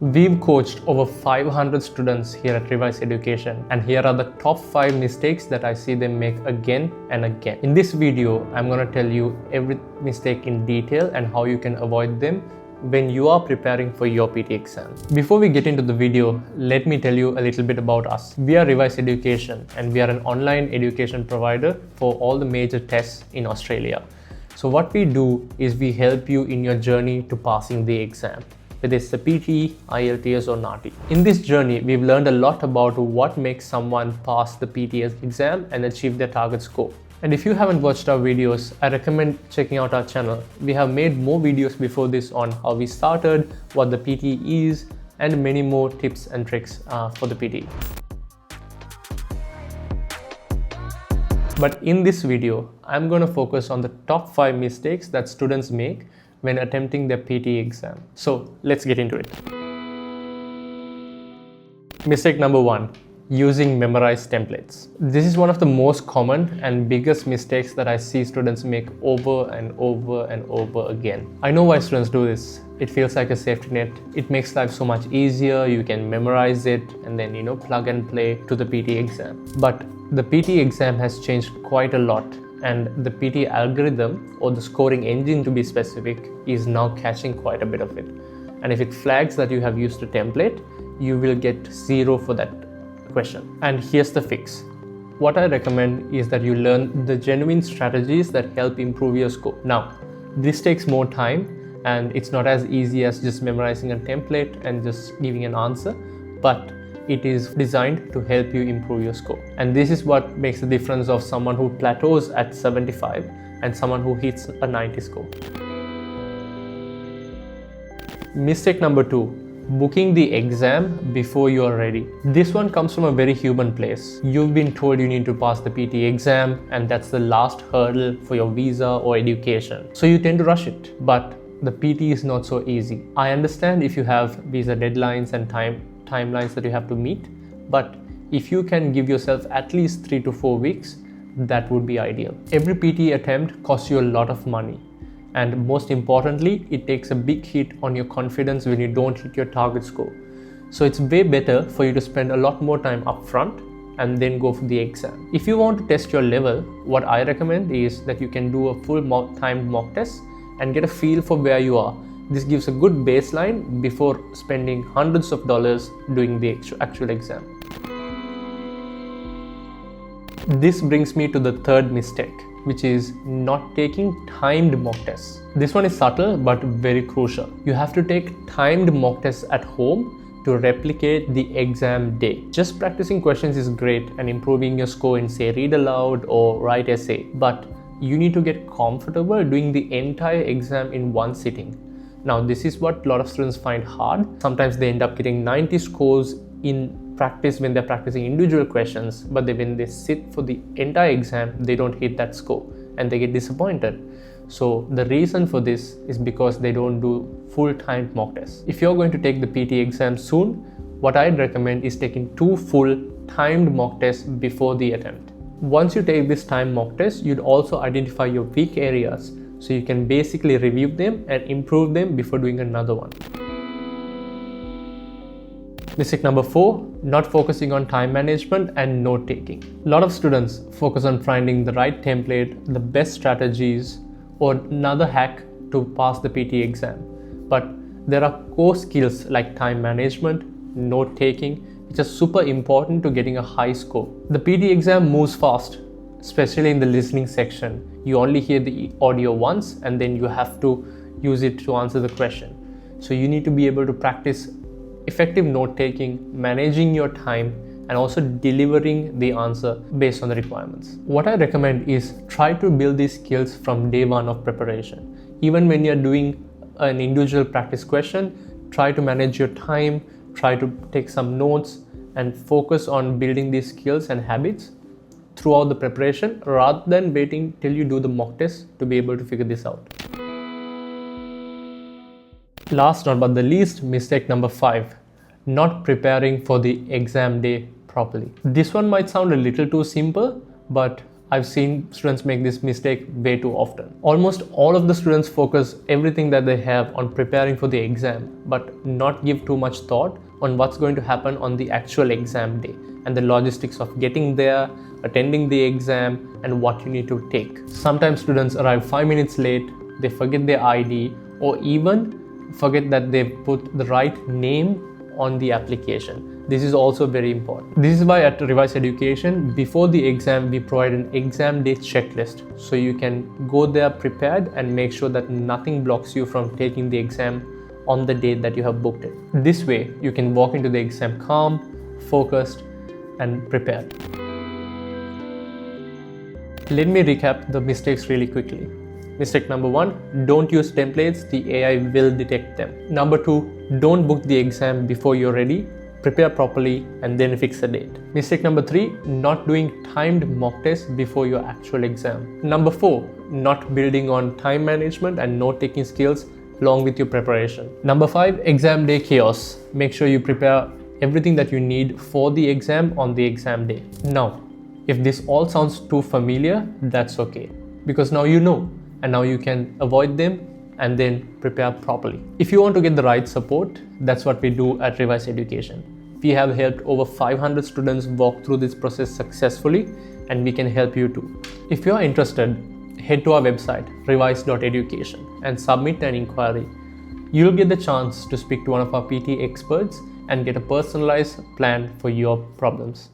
We've coached over 500 students here at Revise Education, and here are the top 5 mistakes that I see them make again and again. In this video, I'm going to tell you every mistake in detail and how you can avoid them when you are preparing for your PT exam. Before we get into the video, let me tell you a little bit about us. We are Revise Education, and we are an online education provider for all the major tests in Australia. So what we do is we help you in your journey to passing the exam, whether it's the PT, IELTS or NAATI. In this journey, we've learned a lot about what makes someone pass the PT exam and achieve their target score. And if you haven't watched our videos, I recommend checking out our channel. We have made more videos before this on how we started, what the PT is, and many more tips and tricks for the PT. But in this video, I'm going to focus on the top 5 mistakes that students make when attempting their PT exam. So let's get into it. Mistake number 1, using memorized templates. This is one of the most common and biggest mistakes that I see students make over and over and over again. I know why students do this. It feels like a safety net. It makes life so much easier. You can memorize it and then, plug and play to the PT exam. But the PT exam has changed quite a lot, and the PT algorithm, or the scoring engine to be specific, is now catching quite a bit of it. And if it flags that you have used a template, you will get 0 for that question. And here's the fix. What I recommend is that you learn the genuine strategies that help improve your score. Now, this takes more time, and it's not as easy as just memorizing a template and just giving an answer, but it is designed to help you improve your score. And this is what makes the difference of someone who plateaus at 75 and someone who hits a 90 score. Mistake number 2, booking the exam before you are ready. This one comes from a very human place. You've been told you need to pass the PT exam, and that's the last hurdle for your visa or education. So you tend to rush it. But the PT is not so easy. I understand if you have visa deadlines and timelines that you have to meet, but if you can give yourself at least 3 to 4 weeks, that would be ideal. Every PT attempt costs you a lot of money, and most importantly, it takes a big hit on your confidence when you don't hit your target score. So it's way better for you to spend a lot more time up front and then go for the exam. If you want to test your level, what I recommend is that you can do a full timed mock test and get a feel for where you are. This gives a good baseline before spending hundreds of dollars doing the actual exam. This brings me to the third mistake, which is not taking timed mock tests. This one is subtle but very crucial. You have to take timed mock tests at home to replicate the exam day. Just practicing questions is great and improving your score in, say, read aloud or write essay, but you need to get comfortable doing the entire exam in one sitting. Now, this is what a lot of students find hard. Sometimes they end up getting 90 scores in practice when they're practicing individual questions, but when they sit for the entire exam, they don't hit that score and they get disappointed. So the reason for this is because they don't do full-time mock tests. If you're going to take the PT exam soon, what I'd recommend is taking 2 full timed mock tests before the attempt. Once you take this timed mock test, you'd also identify your weak areas, so you can basically review them and improve them before doing another one. Mistake number 4, not focusing on time management and note taking. A lot of students focus on finding the right template, the best strategies, or another hack to pass the PT exam. But there are core skills like time management, note taking, which are super important to getting a high score. The PT exam moves fast, especially in the listening section. You only hear the audio once and then you have to use it to answer the question. So you need to be able to practice effective note taking, managing your time, and also delivering the answer based on the requirements. What I recommend is try to build these skills from day 1 of preparation. Even when you're doing an individual practice question, try to manage your time, try to take some notes, and focus on building these skills and habits throughout the preparation rather than waiting till you do the mock test to be able to figure this out. Last but the least, mistake number 5, not preparing for the exam day properly. This one might sound a little too simple, but I've seen students make this mistake way too often. Almost all of the students focus everything that they have on preparing for the exam, but not give too much thought on what's going to happen on the actual exam day and the logistics of getting there, attending the exam, and what you need to take. Sometimes students arrive 5 minutes late, they forget their ID, or even forget that they've put the right name on the application. This is also very important. This is why at Revise Education, before the exam, we provide an exam day checklist. So you can go there prepared and make sure that nothing blocks you from taking the exam on the date that you have booked it. This way, you can walk into the exam calm, focused, and prepared. Let me recap the mistakes really quickly. Mistake number 1, don't use templates, the AI will detect them. Number 2, don't book the exam before you're ready. Prepare properly and then fix the date. Mistake number 3, not doing timed mock tests before your actual exam. Number 4, not building on time management and note-taking skills along with your preparation. Number 5, exam day chaos. Make sure you prepare everything that you need for the exam on the exam day. Now, if this all sounds too familiar, that's okay, because now you know, and now you can avoid them and then prepare properly. If you want to get the right support, that's what we do at Revise Education. We have helped over 500 students walk through this process successfully, and we can help you too. If you are interested, head to our website, revise.education, and submit an inquiry. You'll get the chance to speak to one of our PT experts and get a personalized plan for your problems.